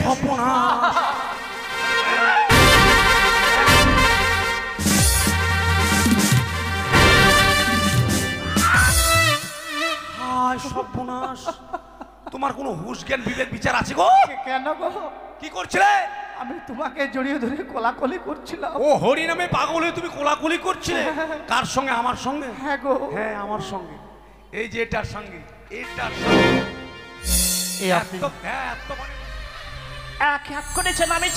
সর্বনাশ, হায় সর্বনাশ, তোমার কোনো হুঁশ জ্ঞান বিবেক বিচার আছে গো? কেন গো? কি করছিলে? আমি তোমাকে জড়িয়ে ধরে কোলাকুলি করছিলাম। ও হরি নামে পাগল হয়ে তুমি কোলাকুলি করছিলে? কার সঙ্গে? আমার সঙ্গে? হ্যাঁ গো। হ্যাঁ আমার সঙ্গে, এই যে এটার সঙ্গে, এটার সঙ্গে। এক এক করেছেন আমি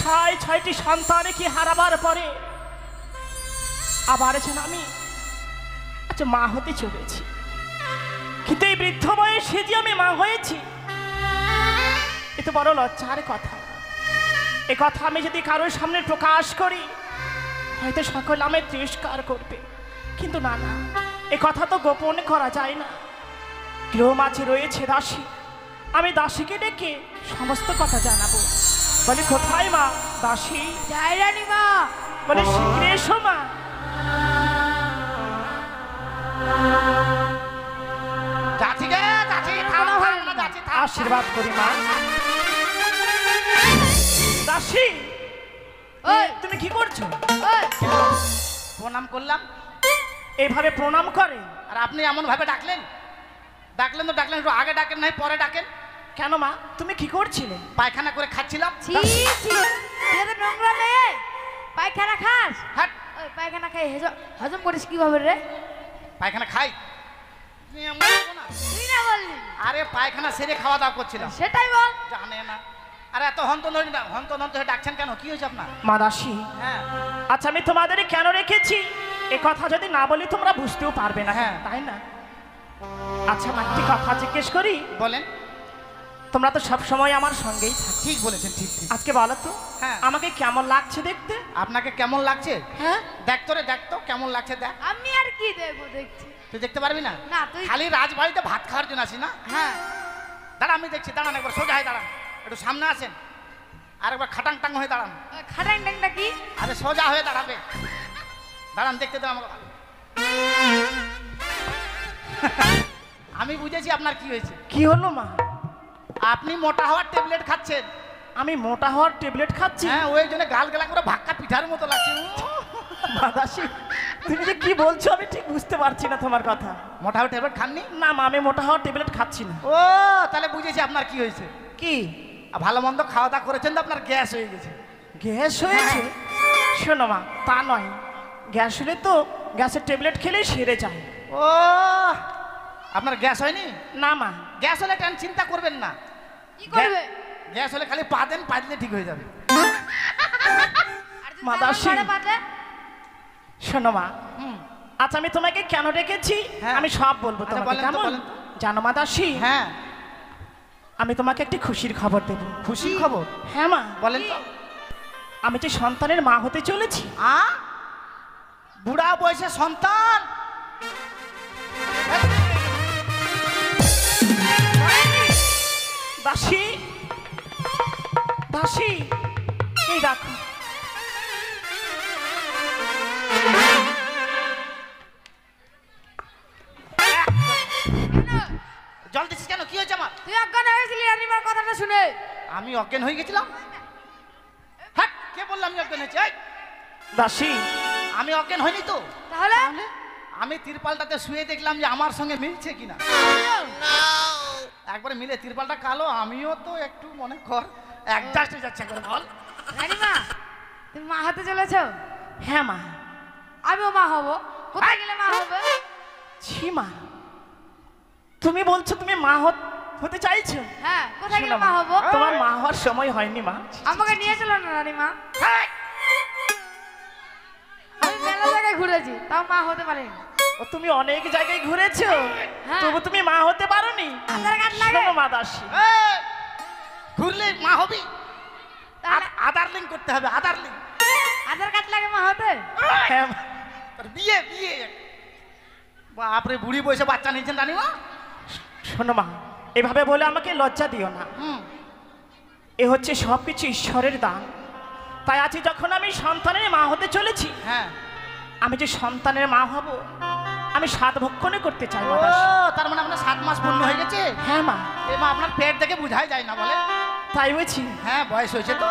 ছয়টি সন্তান কি হারাবার পরে আবার আছেন আমি আচ্ছা মা হতে চলেছি, কিন্তু এই বৃদ্ধ বয়সে যে আমি মা হয়েছি এ তো বড় লজ্জার কথা। এ কথা আমি যদি কারোর সামনে প্রকাশ করি হয়তো সকল আমায় তিরস্কার করবে, কিন্তু না না, এ কথা তো গোপন করা যায় না। গৃহ মাঝে রয়েছে দাসী, আমি দাসীকে ডেকে সমস্ত কথা জানাবো। বলে কোথায় মা? দাসী জয় রানী মা। বলে শীঘ্র এসো মা। আশীর্বাদ করি মা। দাসী তুমি কি করছো? প্রণাম করলাম। এইভাবে প্রণাম করে? আর আপনি এমন ভাবে ডাকলেন, ডাকলেন তো ডাকলেন, একটু আগে ডাকেন নাই পরে ডাকেন কেন মা? তুমি কি করছিলে? পায়খানা করে খাচ্ছিলাম। ছি ছি, এটা তো নোংরা নেই। পায়খানা খাস? হাট। ওই পায়খানা খাই হজম করিস কিভাবে রে? পায়খানা খাই? তুই না বললি? আরে পায়খানা সেরে খাওয়া দাওয়া করছিলাম। সেটাই বল। জানে না। আরে এত হন্তদন্ত হয়ে ডাকছেন কেন? কি হয়েছে আপনার? মা দাসী, হ্যাঁ আচ্ছা আমি তোমাদের কেন রেখেছি এ কথা যদি না বলি তোমরা বুঝতেও পারবে না। হ্যাঁ তাই না? আচ্ছা মা একটি কথা জিজ্ঞেস করি। বলেন। তোমরা তো সব সময় আমার সঙ্গেই থাকো। ঠিক বলেছেন, ঠিক ঠিক। আজকে বলো তো হ্যাঁ আমাকে কেমন লাগছে দেখতে? আপনাকে কেমন লাগছে? হ্যাঁ দেখতো রে, দেখতো কেমন লাগছে দেখ। আমি আর কি দেখবো, দেখছি। তুই দেখতে পারবি না? না তুই খালি রাজবাড়িতে ভাত খাওয়ার জন্য আসি না? হ্যাঁ দাঁড়া আমি দেখছি, দাঁড়ান একবার সোজা হয়ে দাঁড়ান, একটু সামনে আসেন, আর একবার খাটাং টাং হয়ে দাঁড়ান। খাটাং টাংটা কি? আরে সোজা হয়ে দাঁড়াবে, দাঁড়ান দেখতে দাঁড়ান আমাকে। আমি বুঝেছি আপনার কি হয়েছে। কি হলো মা? আপনি মোটা হওয়ার ট্যাবলেট খাচ্ছেন। আমি মোটা হওয়ার ট্যাবলেট খাচ্ছি? হ্যাঁ, ওই জন্য গাল গেলা করে ভাক্কা পিঠার মতো লাগছে। মা দাসী তুমি যে কি বলছো আমি ঠিক বুঝতে পারছি না তোমার কথা। মোটা হওয়ার ট্যাবলেট খাননি? না মা, আমি মোটা হওয়ার ট্যাবলেট খাচ্ছি না। ও তাহলে বুঝেছি আপনার কি হয়েছে। কি? ভালো মন্দ খাওয়া দাওয়া করেছেন তো আপনার গ্যাস হয়ে গেছে। গ্যাস হয়েছে? শোনো মা, তা নয়, গ্যাস হলে তো গ্যাসের ট্যাবলেট খেলেই সেরে যায়। ও আপনার গ্যাস হয়নি? না মা। গ্যাস হলে চিন্তা করবেন না। কি করবে? গ্যাস হলে খালি পা দেন, পা দিলে ঠিক হয়ে যাবে। মা দাসী শোনো মা, আচ্ছা আমি তোমাকে কেন ডেকেছি আমি সব বলবো তোমাকে, কেমন জানো মা দাসী? হ্যাঁ আমি তোমাকে একটি খুশির খবর দেব। খুশির খবর? হ্যাঁ মা। বলেন তো। আমি যে সন্তানের মা হতে চলেছি। বুড়া বয়সে সন্তান? দাসী, দাসী এই দেখো। জল দিচ্ছিস কেন? কি হয়েছে আমার? তুই অজ্ঞান হয়েছিলি রানীমার কথাটা শুনে। আমি অজ্ঞান হয়ে গেছিলাম? হ্যাঁ, কে বললাম আমি অজ্ঞান হয়েছি? দাসী আমি অজ্ঞান হইনি তো। তাহলে আমি তিরপালটাতে শুয়ে দেখলাম যে আমার সঙ্গে মিলছে কিনা। একবারে মিলে, তিরপালটা কালো, আমিও তো একটু মনে কর অ্যাডজাস্ট হয়ে যাচ্ছে। করে বল রানীমা, তুমি মা হতে চলেছো? হ্যাঁ মা। আমিও মা হব। কোথায় গেলে মা হবে? ছি মা, তুমি বলছো তুমি মা হতে চাইছো? হ্যাঁ, কোথায় গেলে মা হব? তোমার মা হওয়ার সময় হয়নি মা। আমাকে নিয়ে চলো না রানীমা। আমি মেলা জায়গায় ঘুরেছি, তাও মা হতে পারিনি। ও তুমি অনেক জায়গায় ঘুরেছো, হ্যাঁ। তবু তুমি মা হতে পারোনি? আধার কার্ড লাগে? শোনো মা দাসী, ঘুরলে মা হবি? তাহলে আধার লিঙ্ক করতে হবে, আধার লিঙ্ক। আধার কার্ড লাগে মা হতে? হ্যাঁ মা। বিয়ে বিয়ে বাপরে, বুড়ি বয়সে বাচ্চা নিয়েছেন রানীমা। শোনো মা, এভাবে বলে আমাকে লজ্জা দিও না। এ হচ্ছে সবকিছু ঈশ্বরের দান। তাই আজ যখন আমি সন্তানের মা হতে চলেছি, হ্যাঁ, আমি যে সন্তানের মা হব আমি স্বাদ ভক্ষণে করতে চাই। তার মানে আপনার 7 মাস পূর্ণ হয়ে গেছে? হ্যাঁ মা। এ মা, আপনার পেট দেখে বোঝাই যায় না বলে। তাই বুঝি? হ্যাঁ বয়স হয়েছে তো।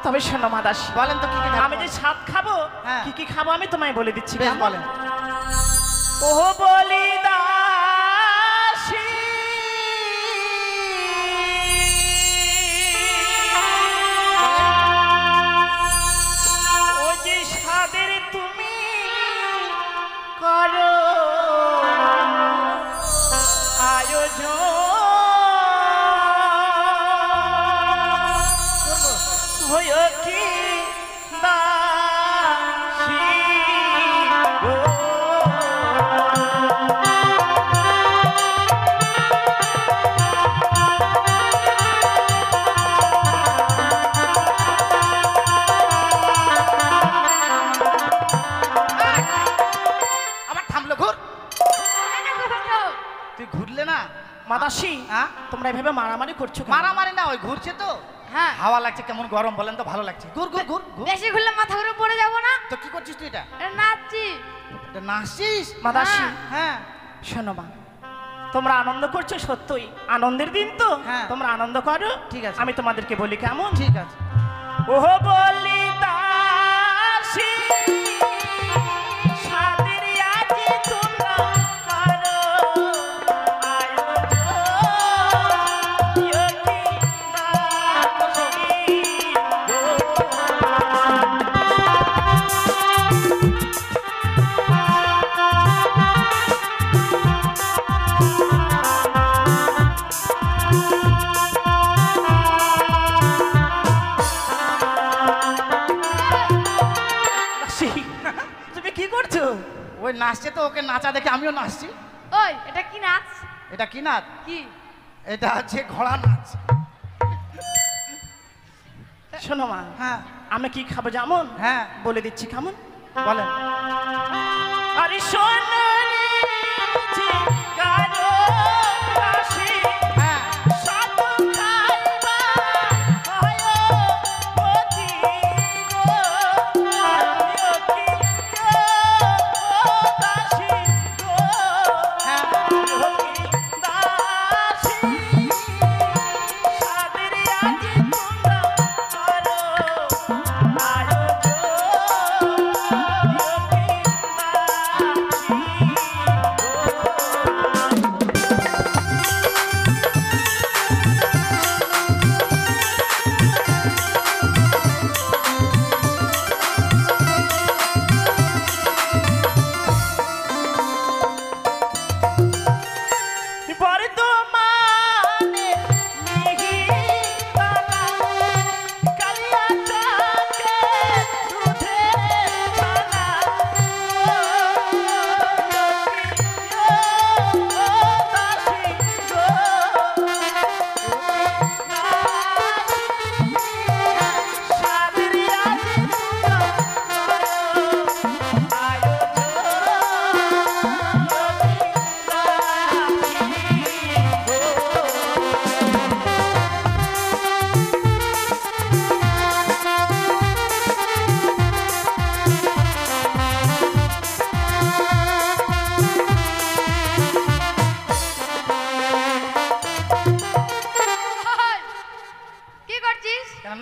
তবে শোনো মা দাসী, বলেন তো কি কি আমি যে স্বাদ খাবো, হ্যাঁ। কি কি খাবো আমি তোমায় বলে দিচ্ছি। বেশ কেমন? বলেন। ও বলি দাসী, ও যে স্বাদের তুমি করো আয়োজন, হয়ে কি দাসী গো। আবার থামলো, ঘুর। কেন ঘুরছো? তুই ঘুরলে না? মাদাসী, হ্যাঁ? তোমরা এভাবে মারামারি করছো কেন? মারামারি না, ওই ঘুরছে তো। হ্যাঁ। হাওয়া লাগছে, কেমন গরম বলেন তো, ভালো লাগছে। ঘুর ঘুর ঘুর ঘুর। বেশি ঘুরলে মাথা ঘুরে পড়ে যাবো না? তো কি করছিস তুই এটা? এটা নাচছি। এটা নাচছিস? মাদাসী, হ্যাঁ। শোনো মা, তোমরা আনন্দ করছো, সত্যই আনন্দের দিন তো, হ্যাঁ। তোমরা আনন্দ করো। ঠিক আছে। আমি তোমাদেরকে বলি কেমন। ঠিক আছে। ও বলি দাসী, স্বাদের আজি তোমরা করো আয়োজন, ইয়ে কি দাসী গো। দাসী, তুমি কি করছো? ওই নাচছে তো, ওকে নাচা দেখে আমিও নাচছি। ওই এটা কি নাচ? এটা কি নাচ? কি? এটা হচ্ছে ঘোড়া নাচ। শোনো মা, হ্যাঁ আমি কি খাবো যেমন, হ্যাঁ বলে দিচ্ছি কেমন। বলেন। আরে সোনারে যে গানো দাসী, হ্যাঁ সাত খাইবা হয় পতি গো, ইয়ে কি দাসী গো, হ্যাঁ। ইয়ে কি দাসী, স্বাদের আজি তোমরা করো আয়োজন, ইয়ে কি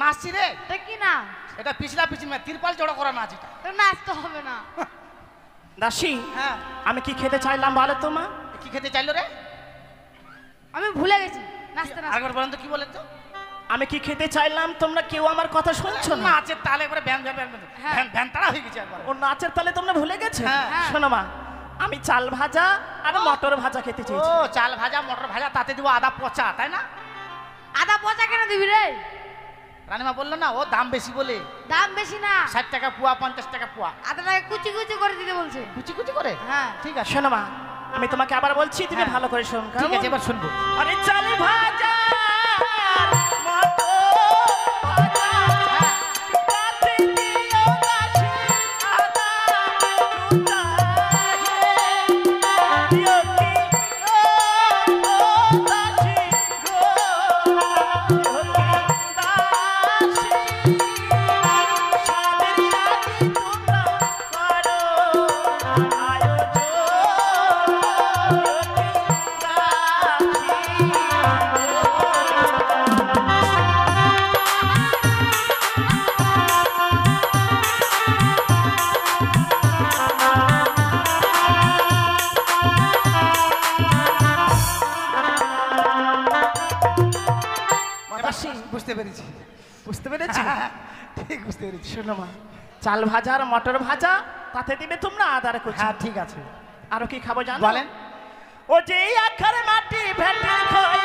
নাচছি রে। এটা কি না? এটা পিছলা পিছন তিরপাল জড়ো করা নাচ এটা। এটা নাচতে হবে না। দাসী, হ্যাঁ আমি কি খেতে চাইলাম বলো তো মা? কি খেতে চাইলো রে? আমি ভুলে গেছি নাচতে নাচতে। আরেকবার বলেন তো, কি বলেন তো? আমি কি খেতে চাইলাম, তোমরা কেউ আমার কথা শুনছো না? নাচের তালে একবারে ভ্যান ভ্যান ভ্যান হ্যাঁ। ভ্যান ভ্যান তাড়া হয়ে গেছে একবার। ও নাচের তালে তোমরা ভুলে গেছো? হ্যাঁ। শোনো মা, আমি চাল ভাজা আর মটর ভাজা খেতে ও চেয়েছি। চাল ভাজা মটর ভাজা, তাতে দিব আদা পচা, তাই না? আদা পচা কেন দিবি রে? রানীমা বললো না, ও দাম বেশি বলে। দাম বেশি না, 60 টাকা পোয়া, 50 টাকা পোয়া। আদাটাকে কুচি কুচি করে দিতে বলছে। কুচি কুচি করে? হ্যাঁ। ঠিক আছে। শোনো মা, আমি তোমাকে আবার বলছি, তুমি হ্যাঁ। ভালো করে শোন। ঠিক আছে, এবার শুনবো। আরে চাল ভাজা মটর ভাজা, হ্যাঁ। তাতে দিও দাসী আদা কুচা হে, দিও কি ও দাসী গো, দিও কি দাসী, স্বাদের আজি তোমরা করো আয়োজন, দিও কি দাসী গো। বুঝতে পেরেছি। বুঝতে পেরেছি? ঠিক বুঝতে পেরেছি। শোনো মা, চাল ভাজা আর মটর ভাজা তাতে দিবে তোমরা আদার কুচি। হ্যাঁ ঠিক আছে, আরো কি খাবো জানো? বলেন। ও যে আখার মাটি ভেটে খায়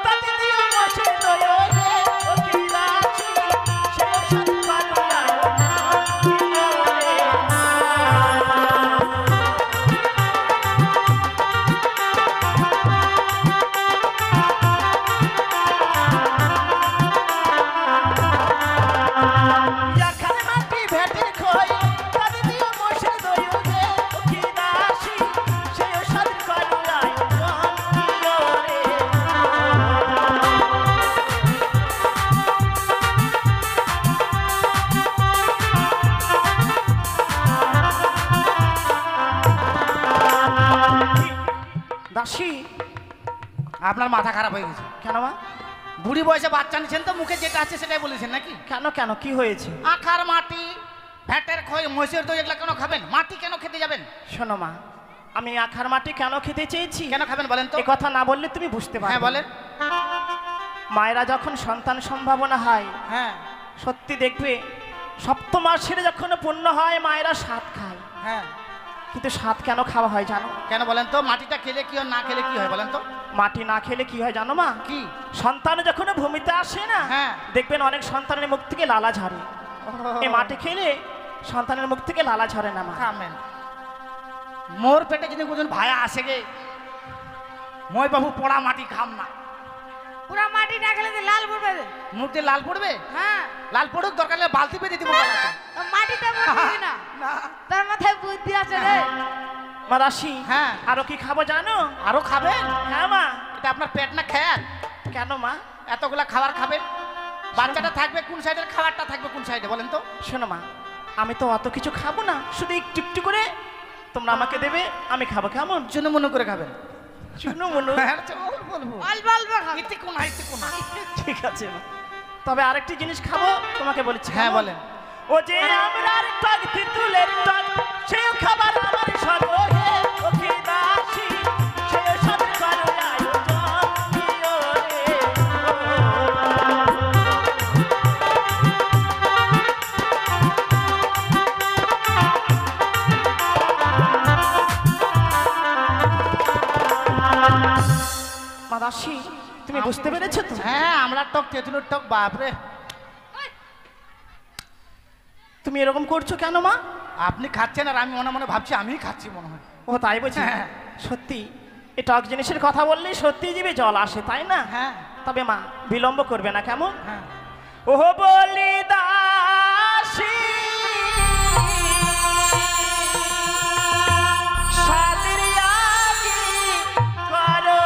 তাতে দিও মশে দই রে ও কি রাখি সে সব পালিয়া দাসী। আপনার মাথা খারাপ হয়ে গেছে কেন মা? বুড়ি বয়সে বাচ্চা নিচ্ছেন তো মুখে যেটা আছে সেটাই বলেছেন নাকি? কেন কেন কি হয়েছে? আখার মাটি ভ্যাটের খই মহিষের দই এগুলা কেন খাবেন? মাটি কেন খেতে যাবেন? শোনো মা, আমি আখার মাটি কেন খেতে চেয়েছি? কেন খাবেন বলেন তো? এই কথা না বললে তুমি বুঝতে পারবে। হ্যাঁ বলেন। মায়েরা যখন সন্তান সম্ভাবনা হয়, হ্যাঁ সত্যি দেখবে সপ্তম মাসের যখন পূর্ণ হয় মায়েরা সাত খায়। হ্যাঁ, কিন্তু সাত কেন খাওয়া হয় জানো? কেন বলেন তো? মাটিটা খেলে কি হয়, না খেলে কি হয় বলেন তো? মাটি না খেলে কি হয় জানো মা? কি? সন্তান যখন ভূমিতে আসে না, হ্যাঁ। দেখবেন অনেক সন্তানের মুখ থেকে লালা ঝরে। এই মাটি খেলে সন্তানের মুখ থেকে লালা ঝরে না মা। খামেন মোর পেটে যদি কোন ভায়া আসে গে, মই বাবু পোড়া মাটি খাম না। পুরা মাটি না খেলে যে লাল পড়বে। মুখে লাল পড়বে? হ্যাঁ, লাল পড়ুক, দরকার হলে বালতি পেতে দিব। মাটিতে পড়বি না, না তার মাথায় বুদ্ধি আছে রে। মা দাসী, হ্যাঁ। আরো কি খাবো জানো? আরো খাবেন? হ্যাঁ মা। এটা আপনার পেট না খেয়াল? কেন মা? এতগুলা খাবার খাবেন, বাচ্চাটা থাকবে কোন সাইডের, খাবারটা থাকবে কোন সাইডে বলেন তো? শোনো মা, আমি তো অত কিছু খাবো না, শুধু একটু একটু করে তোমরা আমাকে দেবে, আমি খাবো। কেমন? জন্য মনে করে খাবেন। শুনো মনু। হ্যাঁ, চল বলবো। অল্প অল্প খাবে। ইতি কোনা, ইতি কোনা। ঠিক আছে মা, তবে আরেকটি জিনিস খাবো তোমাকে বলেছি। হ্যাঁ কেমন? বলেন। ও যে আমরার টক তেঁতুলের টক সেই খাবার আমার সর্বহে ও কি দাসী সেই সব করে আয়োজন দিও রে। মা দাসী, তুমি বুঝতে পেরেছো তো? হ্যাঁ, আমরা টক তেঁতুলের টক, বাপরে। তুমি এরকম করছো কেন মা? আপনি খাচ্ছেন আর আমি মনে মনে ভাবছি আমিই খাচ্ছি মনে হয়। ও তাই বলছি? হ্যাঁ। সত্যি এই টক জিনিসের কথা বললেই সত্যি জিভে জল আসে, তাই না? হ্যাঁ তবে মা বিলম্ব করবে না কেমন? হ্যাঁ। ও বলি দাসী সাদের আগি করো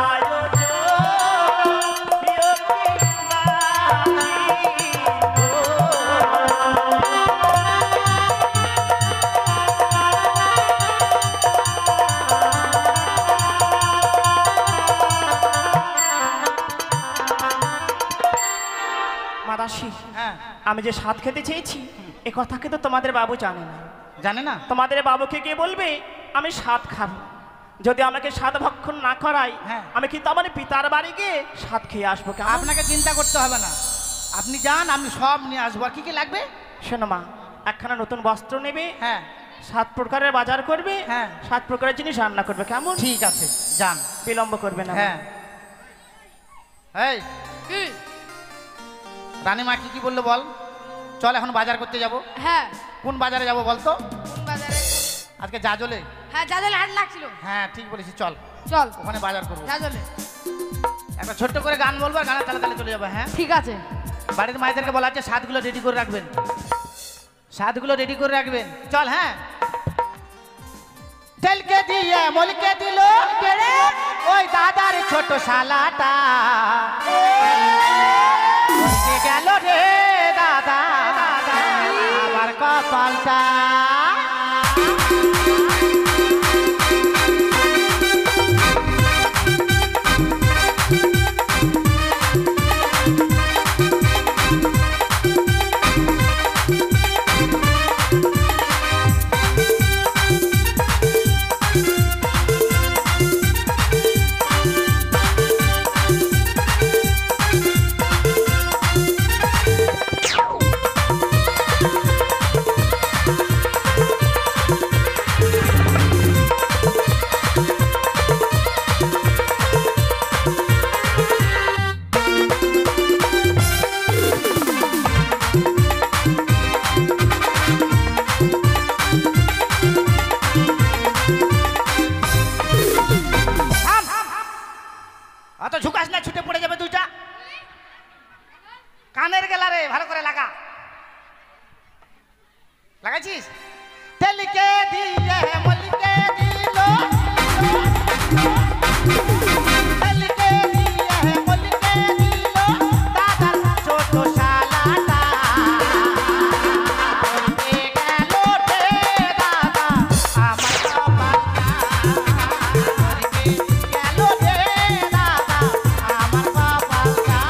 আয়োজন প্রিয় কি দাসী মাদাসী, হ্যাঁ। আমি যে স্বাদ খেতে চেয়েছি এ কথা কিন্তু তোমাদের বাবু জানে না। জানে না? তোমাদের বাবুকে গিয়ে বলবে আমি স্বাদ খাবো। যদি আমাকে স্বাদ ভক্ষণ না করাই, হ্যাঁ। আমি কিন্তু আমার পিতার বাড়ি গিয়ে স্বাদ খেয়ে আসবো। কেমন? আপনাকে চিন্তা করতে হবে না, আপনি যান, আমি সব নিয়ে আসবো। আর কি কি লাগবে? শোনো মা, একখানা নতুন বস্ত্র নেবে, হ্যাঁ 7 প্রকারের বাজার করবে, হ্যাঁ। 7 প্রকারের জিনিস রান্না করবে। কেমন? ঠিক আছে, যান। বিলম্ব করবে না। হ্যাঁ। এই কি? রানীমা কি কি বললো বল? চল এখন বাজার করতে যাব। হ্যাঁ। কোন বাজারে যাব বল তো? কোন বাজারে? আজকে জাজলে। হ্যাঁ, জাজলে হাট লাগছিল। হ্যাঁ ঠিক বলেছি, চল চল ওখানে বাজার করবো। জাজলে। একটা ছোট্ট করে গান বলবো, আর গানের তালে তালে চলে যাবো। হ্যাঁ, ঠিক আছে। বাড়ির মায়েদেরকে বলা আছে স্বাদগুলো রেডি করে রাখবেন, স্বাদগুলো রেডি করে রাখবেন। চল। হ্যাঁ। তেলকে দিয়ে মলকে দিল ওই দাদার ছোট শালাটা, বসে গেল রে দাদা আমার কপালটা। অত ঝুকাস না, ছুটে পড়ে যাবে দুইটা। কানের গেলা রে, ভালো করে লাগা। লাগাইছিস? তেলকে দিয়ে মলিকে দিল, তেলকে দিয়ে মলিকে দিল দাদার ছোট শালাটা। মরতে গেল রে দাদা আমার কপালটা, মরতে গেল রে দাদা আমার কপালটা।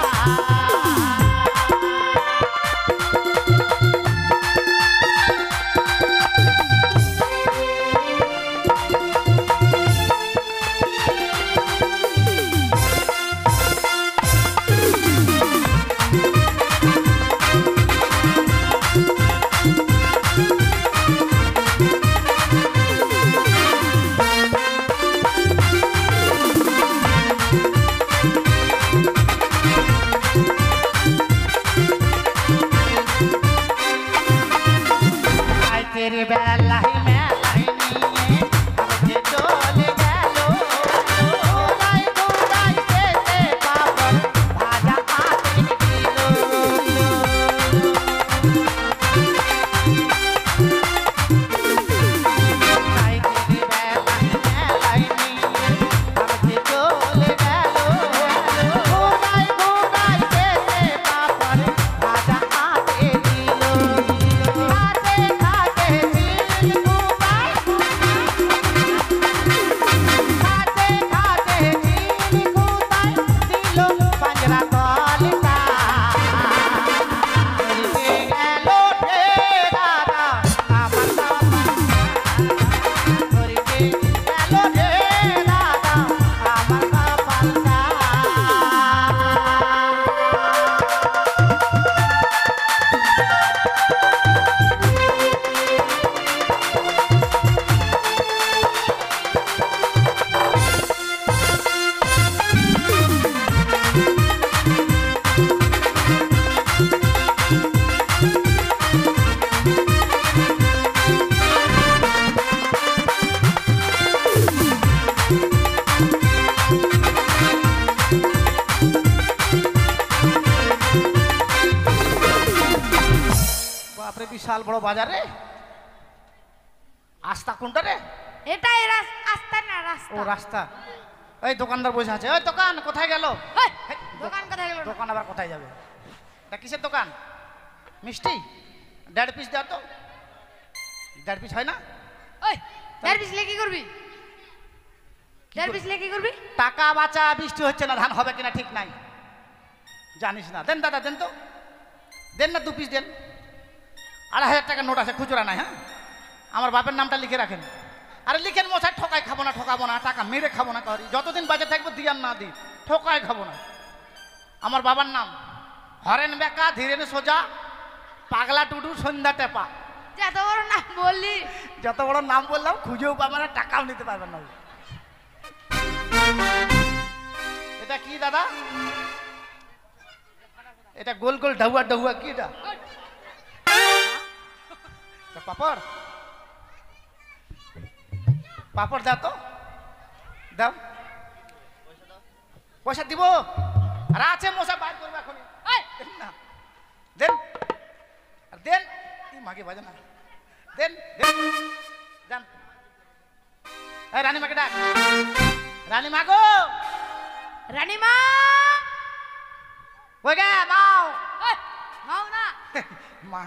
तेरे बेलाई मेलाई निये हमके चले गेलो, राई गुराई देते पापड़ भाजा आते किलो। राई तेरे बेलाई मेलाई निये हमके चले गेलो, राई गुराई देते पापड़ भाजा आते किलो। खाते खाते दिल कुबाई, खाते खाते दिल कुबाई दिलो पंजरा कलिता। मरते गेलो रे दादा আমার कपालটা, मरते गेलो रे दादा আমার कपालটা। বাপরে বিশাল বড় বাজার রে। আস্তা কোনটা রে? এটাই রাস্তা না ও রাস্তা। রাস্তা। এই দোকানদার বসে আছে। ওই দোকান কোথায় গেল? এই, দোকান কোথায় গেল? দোকান আবার কোথায় যাবে? এটা কিসের দোকান? মিষ্টি? 1.5 পিস দাও তো। 1.5 পিস হয় না? ওই, 1.5 পিস লে কি করবি? 1.5 পিস লে কি করবি? টাকা বাঁচা, বৃষ্টি হচ্ছে না, ধান হবে কিনা ঠিক নাই, জানিস না। দেন দাদা, দেন তো, দেন না 2 পিস দেন। 2,500 টাকার নোট আছে, খুচরা নাই। হ্যাঁ, আমার বাপের নামটা লিখে রাখেন। আরে লিখেন মশাই, ঠকাই খাবো না, ঠকাবো না, টাকা মেরে খাবো না, কারি যতদিন বাজে থাকবো দিয়ার না দিই, ঠকাই খাবো না। আমার বাবার নাম হরেন বেকা, ধীরেন সোজা, পাগলা টুডু, সন্ধ্যা টেপা। যত বড় নাম বললি। যত বড় নাম বললাম খুঁজেও পাবেন না, টাকাও নিতে পারবেন না। এটা কি দাদা? এটা গোল গোল ঢাউয়া ঢাউয়া কি এটা? এটা পাপড়? পাপড় দাও তো, দাও। পয়সা দিব? আর আছে মশা, বাইর করবে এখন। দেন না, দেন, আর দেন। এই মাগে বাজে না, দেন দেন, যান। এই রানীমাকে ডাক। রানীমা গো, রানীমা, ওই গে মাও। এই, মাও না। মা,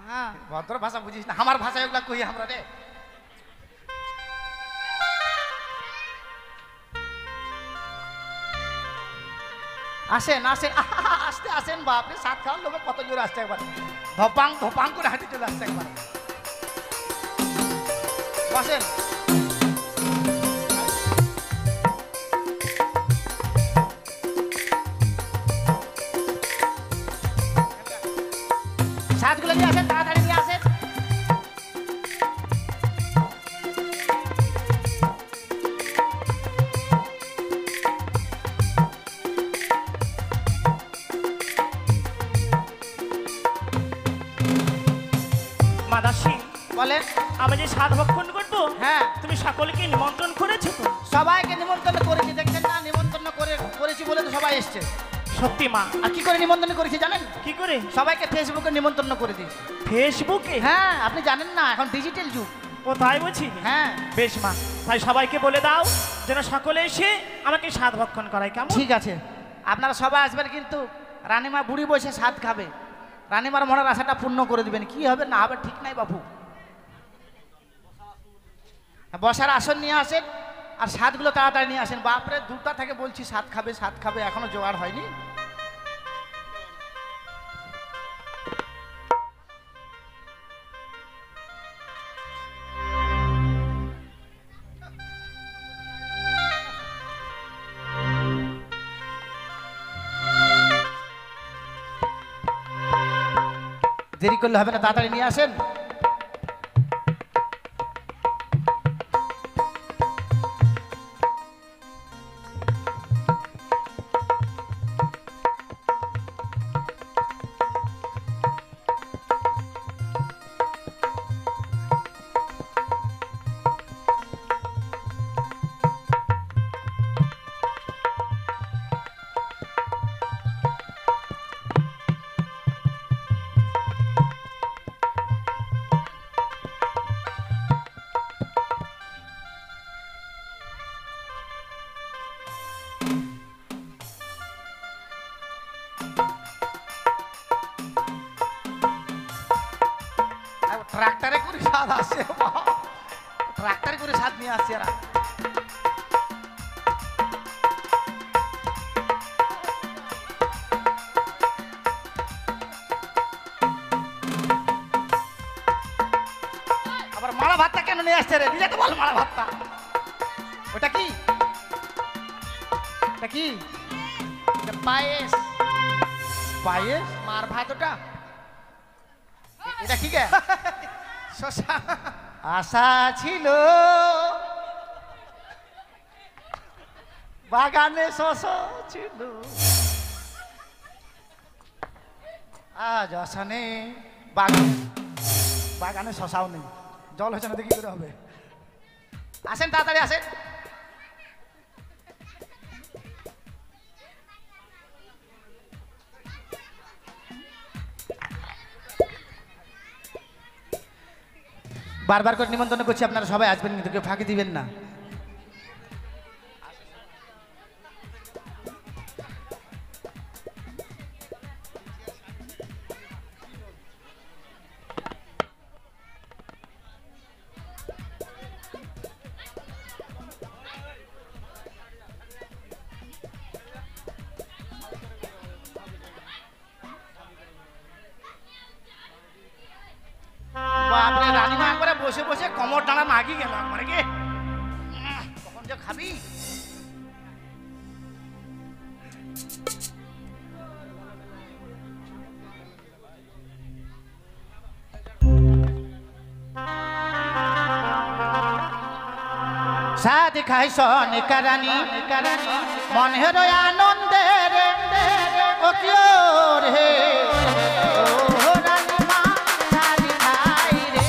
হ্যাঁ, ভদ্র ভাষা বুঝিস না, আমার ভাষা এগুলা কই আমরা রে। আসেন আসেন, আসতে আসেন। বাপরে, 7 খাওয়ার লোকে কত জোরে আসছে একবার, ধপাং ধপাং করে হাঁটি চলে আসছে একবার। বসেন। সাতগুলো নিয়ে আসেন, তাড়াতাড়ি নিয়ে আসেন। মাদাসী, বলেন। আমি যে সাত ভক্ষণ করবো, হ্যাঁ, তুমি সকলকে নিমন্ত্রণ করেছো তো? সবাইকে নিমন্ত্রণ করেছি, দেখছেন না? নিমন্ত্রণ করেছি বলে করেছে। সত্যি মা? আর কি করে নিমন্ত্রণ করেছি জানেন? কি করে? সবাইকে ফেসবুকে নিমন্ত্রণ করে দিয়েছি। ফেসবুকে? হ্যাঁ, আপনি জানেন না এখন ডিজিটাল যুগ। ও তাই বলছি? হ্যাঁ। বেশ মা, তাই সবাইকে বলে দাও যেন সকলে এসে আমাকে স্বাদ ভক্ষণ করায়, কেমন? ঠিক আছে, আপনারা সবাই আসবেন, কিন্তু রানীমা বুড়ি বসে স্বাদ খাবে। রানীমার মনের আশাটা পূর্ণ করে দিবেন। কি হবে না হবে ঠিক নাই বাবু। বসার আসন নিয়ে আসেন আর স্বাদগুলো তাড়াতাড়ি নিয়ে আসেন। বাপরে 2টা থেকে বলছি স্বাদ খাবে, এখনো জোগাড় হয়নি। দেরি করলে হবে না, তাড়াতাড়ি নিয়ে আসেন। ট্রাক্টরে করে স্বাদ আসে, ট্রাক্টরে করে স্বাদ নিয়ে আসছে এরা। আবার মারা ভাতটা কেন নিয়ে আসছে রে? নিজে তো বল মারা ভাতটা। ওটা কি? এটা কি? পায়েস। পায়েস? মার ভাত ওটা। এটা কি গে? শশা। আশা ছিল বাগানে শশা ছিল, আজ আশা নেই বাগানে শশাও নেই। জল হয়েছে না, দেখি করে হবে। আসেন তাড়াতাড়ি আসেন। বারবার করে নিমন্ত্রণ করছি, আপনারা সবাই আসবেন, কিন্তু কেউ ফাঁকি দিবেন না। বাপরে, রানীমা একবারে বসে বসে কমর ডানা নাগি গেল একবারে গে। কখন যে খাবি? সাদ খাই সন কারানি মনের আনন্দের ও কিওর হে ও রানীমা সাদ খাই রে।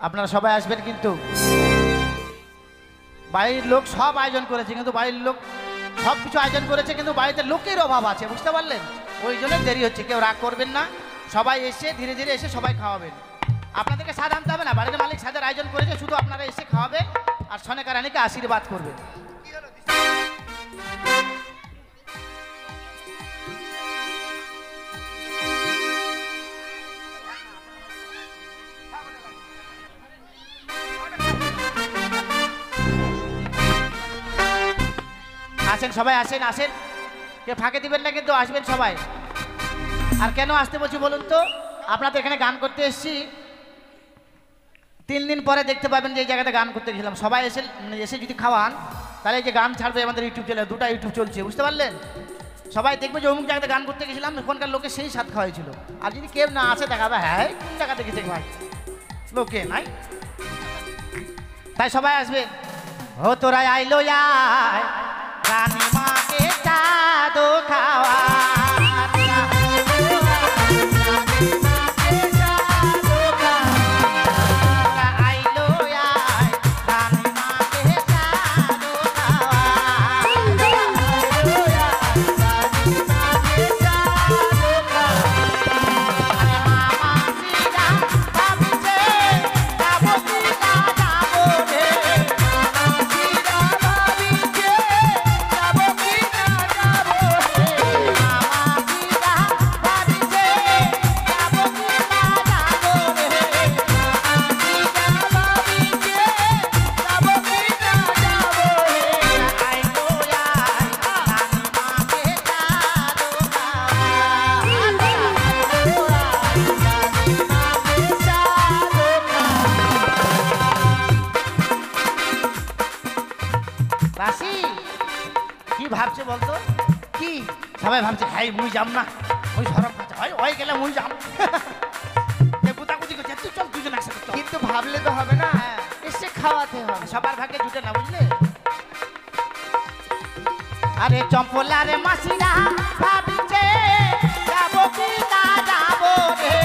আপনারা সবাই আসবেন কিন্তু বাড়ির লোক সব আয়োজন করেছে, কিন্তু বাড়ির লোক সব কিছু আয়োজন করেছে, কিন্তু বাড়িতে লোকের অভাব আছে, বুঝতে পারলেন? ওই জন্য দেরি হচ্ছে। কেউ রাগ করবেন না, সবাই এসে ধীরে ধীরে এসে সবাই খাওয়াবেন। আপনাদেরকে স্বাদ আনতে হবে না, বাড়ির মালিক স্বাদের আয়োজন করেছে, শুধু আপনারা এসে খাওয়াবেন আর সনেকা রানীকে আশীর্বাদ করবেন। আসেন সবাই, আসেন আসেন, কে ফাঁকে দিবেন না কিন্তু, আসবেন সবাই। আর কেন আসতে বলছি বলুন তো, আপনাদের এখানে গান করতে এসেছি, 3 দিন পরে দেখতে পাবেন যে এই জায়গাতে গান করতে গেছিলাম। সবাই এসে এসে যদি খাওয়ান তাহলে এই যে গান ছাড়বে আমাদের ইউটিউব চ্যানেল, 2টা ইউটিউব চলছে, বুঝতে পারলেন? সবাই দেখবে যে অমুক জায়গাতে গান করতে গেছিলাম, এখানকার লোকে সেই স্বাদ খাওয়াইছিল। আর যদি কেউ না আসে দেখাবে হ্যাঁ কোন জায়গাতে গেছে ভাই, লোকে নাই। তাই সবাই আসবেন। ও তোরা আইলো আয় রানী মাকে চাঁদো খাওয়া, কি ভাবছে বলতো? কি সবাই ভাবছে হাই মুই যাম না, ওই সরব খাচ্ছে ভাই, ওই গেলে মুই যাম। বুতাকুতি করছে, তুই চল দুজন একসাথে চল। কিন্তু ভাবলে তো হবে না, এসে খাওয়াতে হবে। সবার ভাগ্যে জুটে না, বুঝলে? আরে চম্পলা রে মাসিরা ভাবছে যাবো কি না যাবো রে,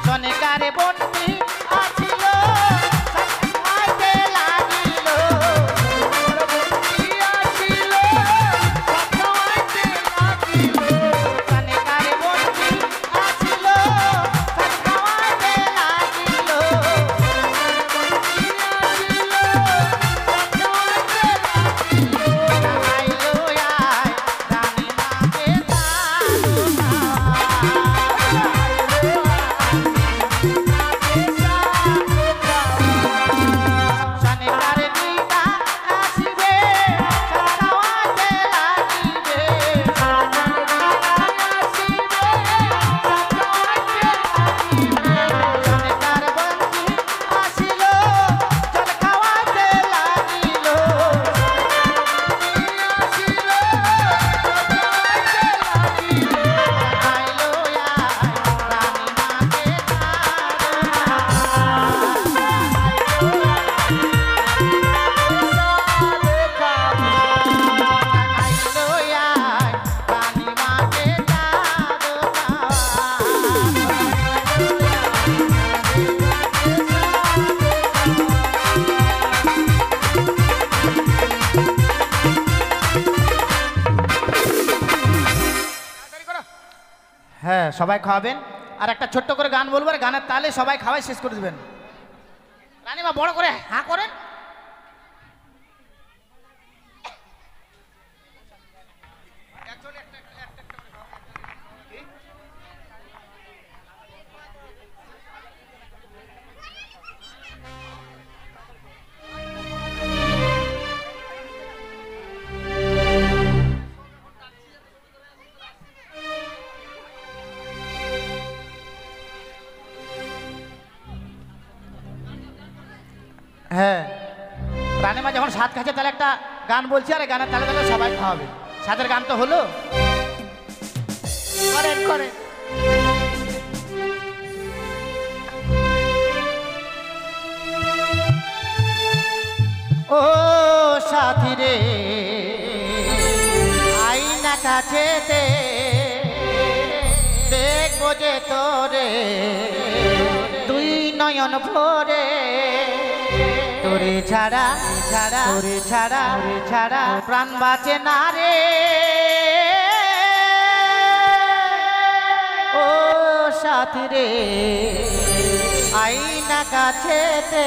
সনেকারে বন্দি আছিল খাইতে লাগিল, সনেকারে বন্দি আছিল খাইতে লাগিল, আইলো আয় রানী মাকে চাঁদো খাওয়া। সবাই খাওয়াবেন আর একটা ছোট্ট করে গান বলবো আর গানের তালে সবাই খাওয়াই শেষ করে দেবেন। রানীমা বড় করে হাঁ করেন। হ্যাঁ, রানীমা যখন স্বাদ খাচ্ছে তাহলে একটা গান বলছি আর এই গানের তালে তালে সবাই খাওয়াবে। স্বাদের গান তো হলো, করেন করেন। ও সাথী রে আইনা কাছেতে দেখবো যে তোরে দুই নয়ন ভরে, তোরে ছাড়া ছাড়া তোরে ছাড়া ছাড়া প্রাণ বাঁচে না রে। ও সাথী রে আইনা কাছেতে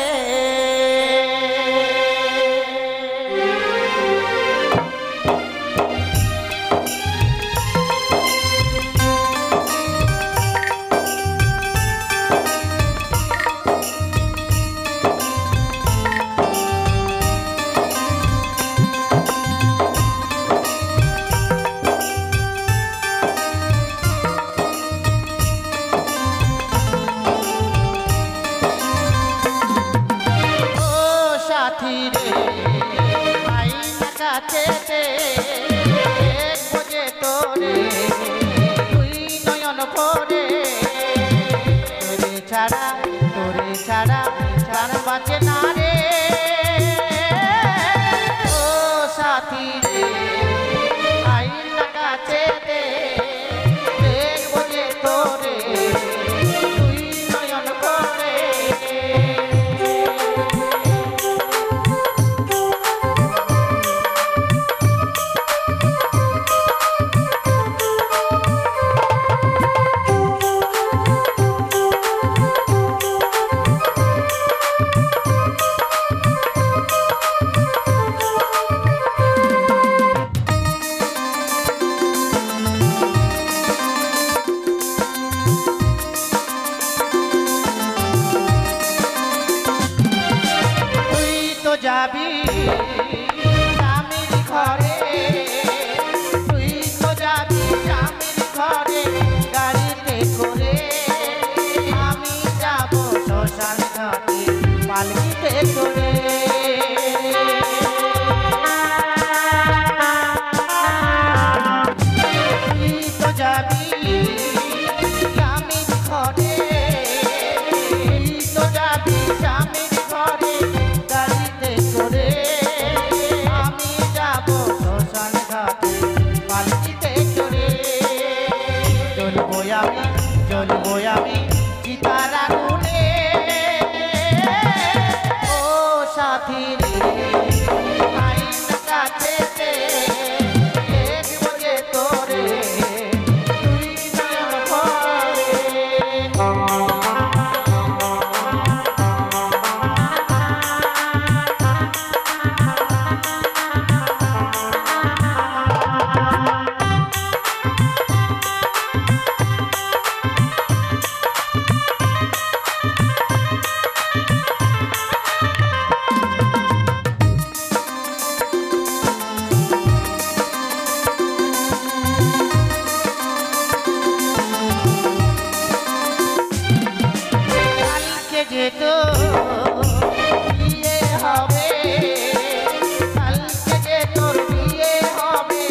ছাড়া তোরে ছাড়া প্রাণ বাঁচে না রে। ও সাথী রে আইনা কাছেতে দেখবো যে তোরে দুই নয়ন ভরে। যাবি স্বামীর ঘরে, তুই তো যাবি স্বামীর ঘরে গাড়িতে করে, আমি যাব শ্মশান ঘাটে পালকিতে করে। তুই তো যাবি স্বামীর ঘরে, তুই তো যাবি স্বামীর ঘরে করে, আমি যাব শ্মশান ঘাটে পালকিতে করে। জ্বলবো আমি চিতার আগুনে। ও সাথী রে আইনা কাছেতে দেখবো যে তোরে দুই নয়ন ভরে। যেত বিয়ে হবে, কালকে যে তোর বিয়ে হবে,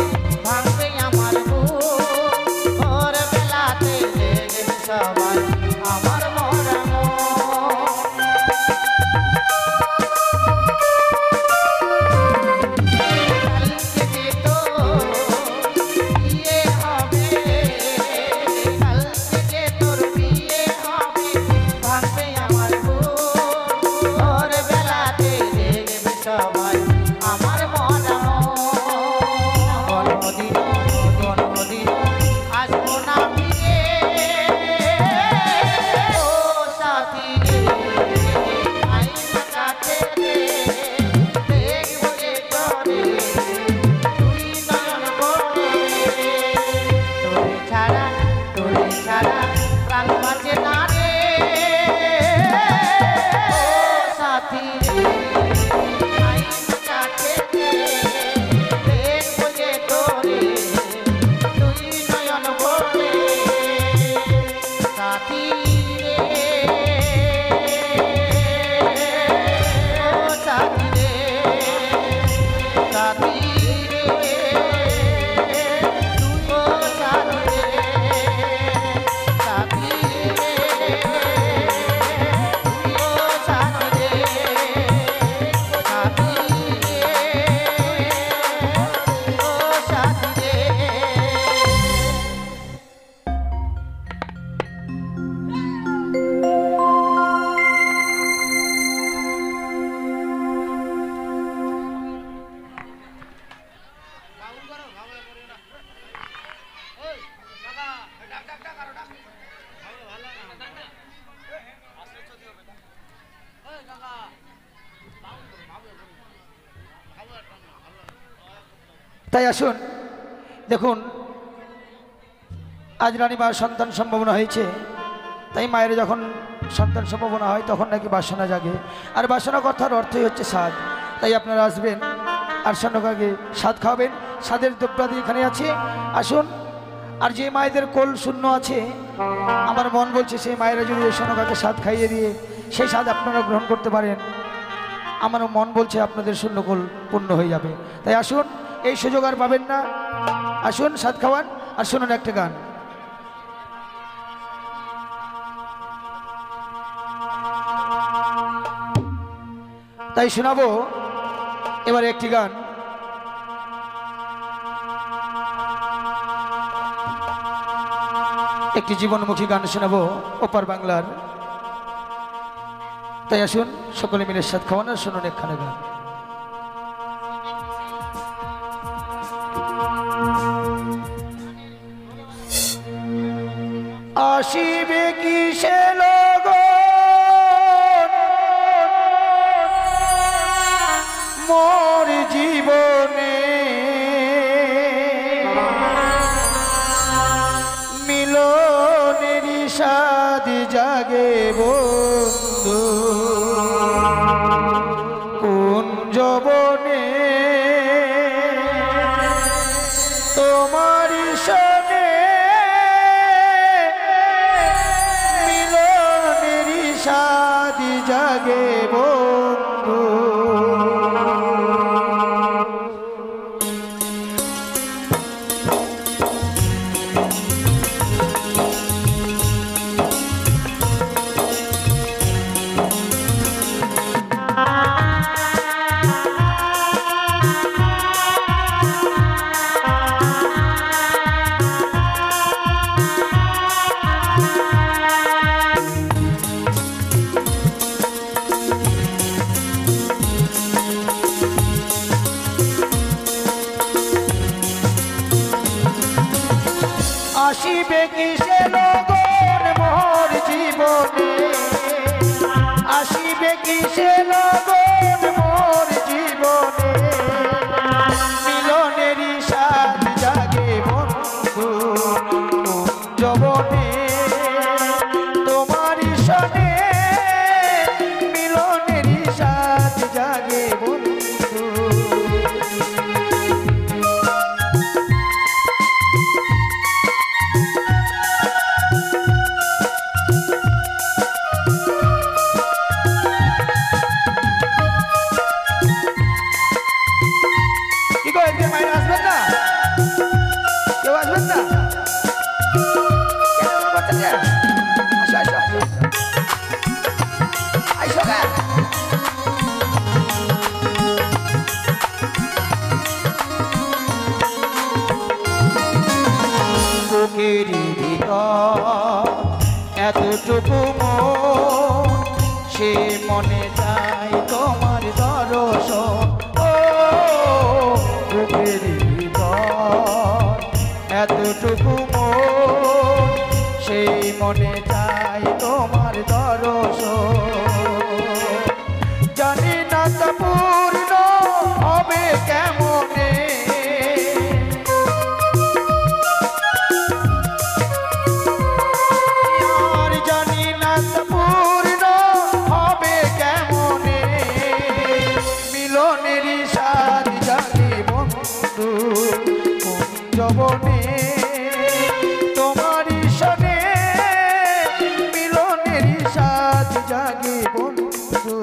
ভাঙবে আমার বুক, ওর বেলাতে দেখবে সবাই আমার মরা কালকে যে তোর বিয়ে হবে, কালকে যে তোর বিয়ে হবে, ভাঙবে আমার বুক, তাই আসুন দেখুন, আজ রানীমার সন্তান সম্ভাবনা হয়েছে, তাই মায়ের যখন সন্তান সম্ভাবনা হয় তখন নাকি বাসনা জাগে, আর বাসনা কথার অর্থই হচ্ছে স্বাদ। তাই আপনারা আসবেন আর স্বর্ণকাকে স্বাদ খাওয়াবেন। স্বাদের দ্রব্যাদি এখানে আছে, আসুন। আর যে মায়েদের কোল শূন্য আছে, আমার মন বলছে সেই মায়েরা যদি এই স্বর্ণকাকে স্বাদ খাইয়ে দিয়ে সেই স্বাদ আপনারা গ্রহণ করতে পারেন, আমারও মন বলছে আপনাদের শূন্যকোল পূর্ণ হয়ে যাবে। তাই আসুন, এই সুযোগ আর পাবেন না, আসুন স্বাদ খাওয়ান। আর শুনুন একটা গান, তাই শোনাবো এবার একটি গান। একটি জীবনমুখী গান শোনাবো ওপার বাংলার। তাই আসুন সকলে মিলে সাথ খাওয়ান আর শুনুন একখানে গান। আসিবে কিসে লগন মোর জীবনে, মিলনের স্বাদ জাগে বন্ধু কোন যবনে, তোমার সনে মিলনের স্বাদ জাগে বন্ধু। আসিবে কিসে লগন মোর জীবনে, আসিবে কিসে লগন মোর জীবনে, মিলনেরই স্বাদ জাগে বন্ধু যবনে, তোমারই সনে মিলনেরই স্বাদ জাগে বন্ধু। এতটুকু মন সে মনে যায় তোমার দর্শন, ও বুকের ভিতর এতটুকু মন সেই মনে যায় তোমার দর্শন। জানি না তা পূর্ণ হবে কেমনে, যবনে তোমারই সনে মিলনেরই স্বাদ জাগে বন্ধু।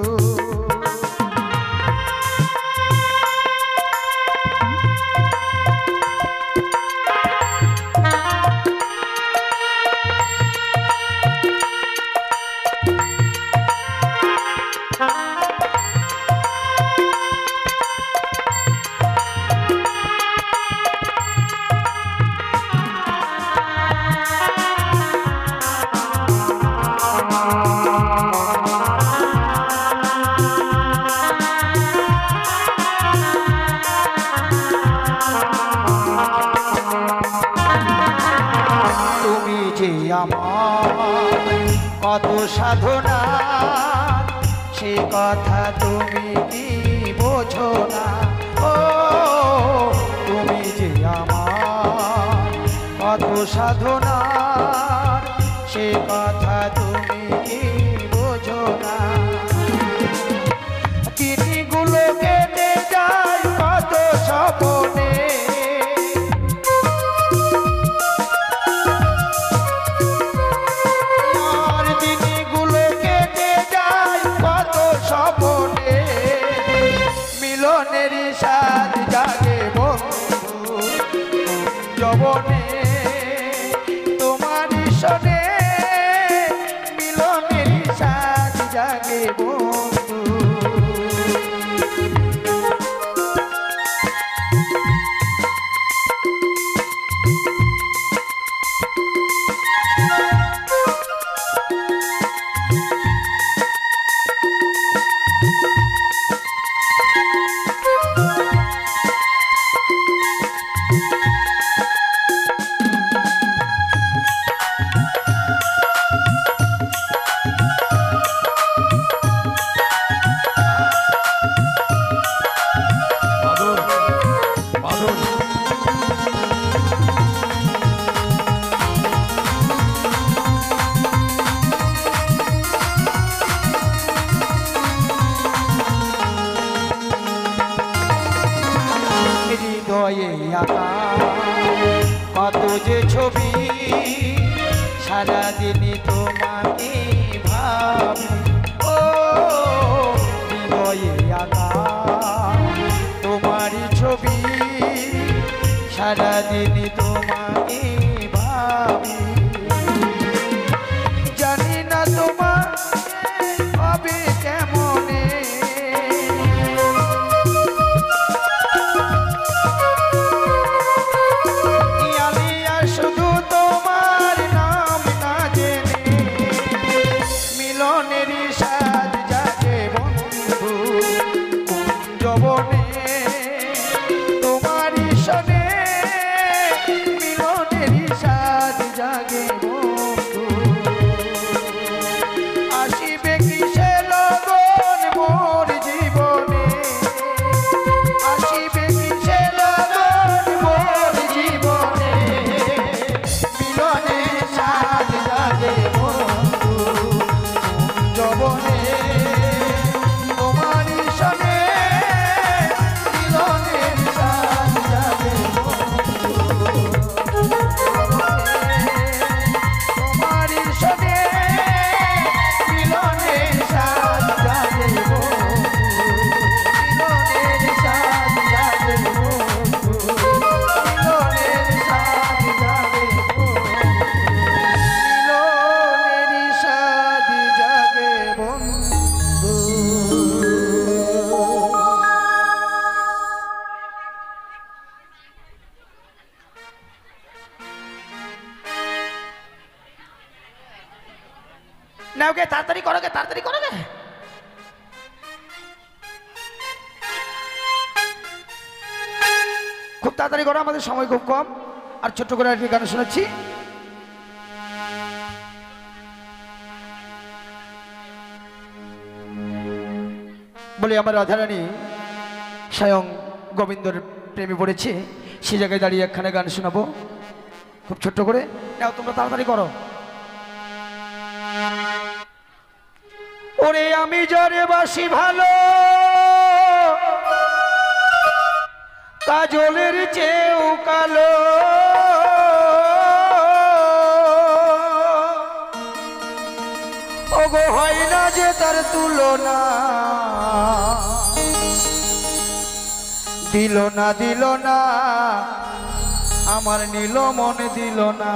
কত সাধনা সে কথা তুমি কি বোঝো না, ও তুমি সাধনার সে কথা তুমি কি বোঝো না। দিনগুলো কেটে যায় কত স্বপনে, আর দিনগুলো কেটে যায় কত স্বপনে, মিলনের স্বাদ জাগে বন্ধু যবনে, তোমার সনে মিলনের স্বাদ জাগে বন্ধু। বাদল বাদল হৃদয়ে আঁকা কত যে ছবি, সারাদিন তোমাকে ভাবি। ও হৃদয়ে আঁকা তোমারই ছবি, সারাদিন তোমাকে ভাবি। জানি না তোমার হবে কেমনে, শুধু তোমার নাম না জেনে, মিলনের স্বাদ জাগে বন্ধু যবনে, তোমার সনে মিলনের স্বাদ জাগে বন্ধু। আসিবে কিসে লগন মোর জীবনে, আসিবে কিসে লগন মোর জীবনে, মিলনের স্বাদ জাগে বন্ধু যবনে, তোমার সনে মিলনের স্বাদ জাগে বন্ধু তোমার সনে মিলনের স্বাদ জাগে বন্ধু, মিলনের স্বাদ জাগে বন্ধু, মিলনের স্বাদ জাগে বন্ধু, মিলনের স্বাদ জাগে বন্ধু। নাও গে, তাড়াতাড়ি করো গে, তাড়াতাড়ি করো গে। খুব তাড়াতাড়ি করো, আমাদের সময় খুব কম। আর ছোট্ট করে একটি গান শোনাচ্ছি। বলি আমার রাধারানী স্বয়ং গোবিন্দর প্রেমে পড়েছে, সে জায়গায় দাঁড়িয়ে একখানে গান শোনাবো খুব ছোট্ট করে। নাও তোমরা তাড়াতাড়ি করো। ওরে আমি যারে বাসি ভালো, কাজলের চেয়েও কালো, ওগো হয় না যে তার তুলনা, দিল না দিল না আমার নীল মন দিল না।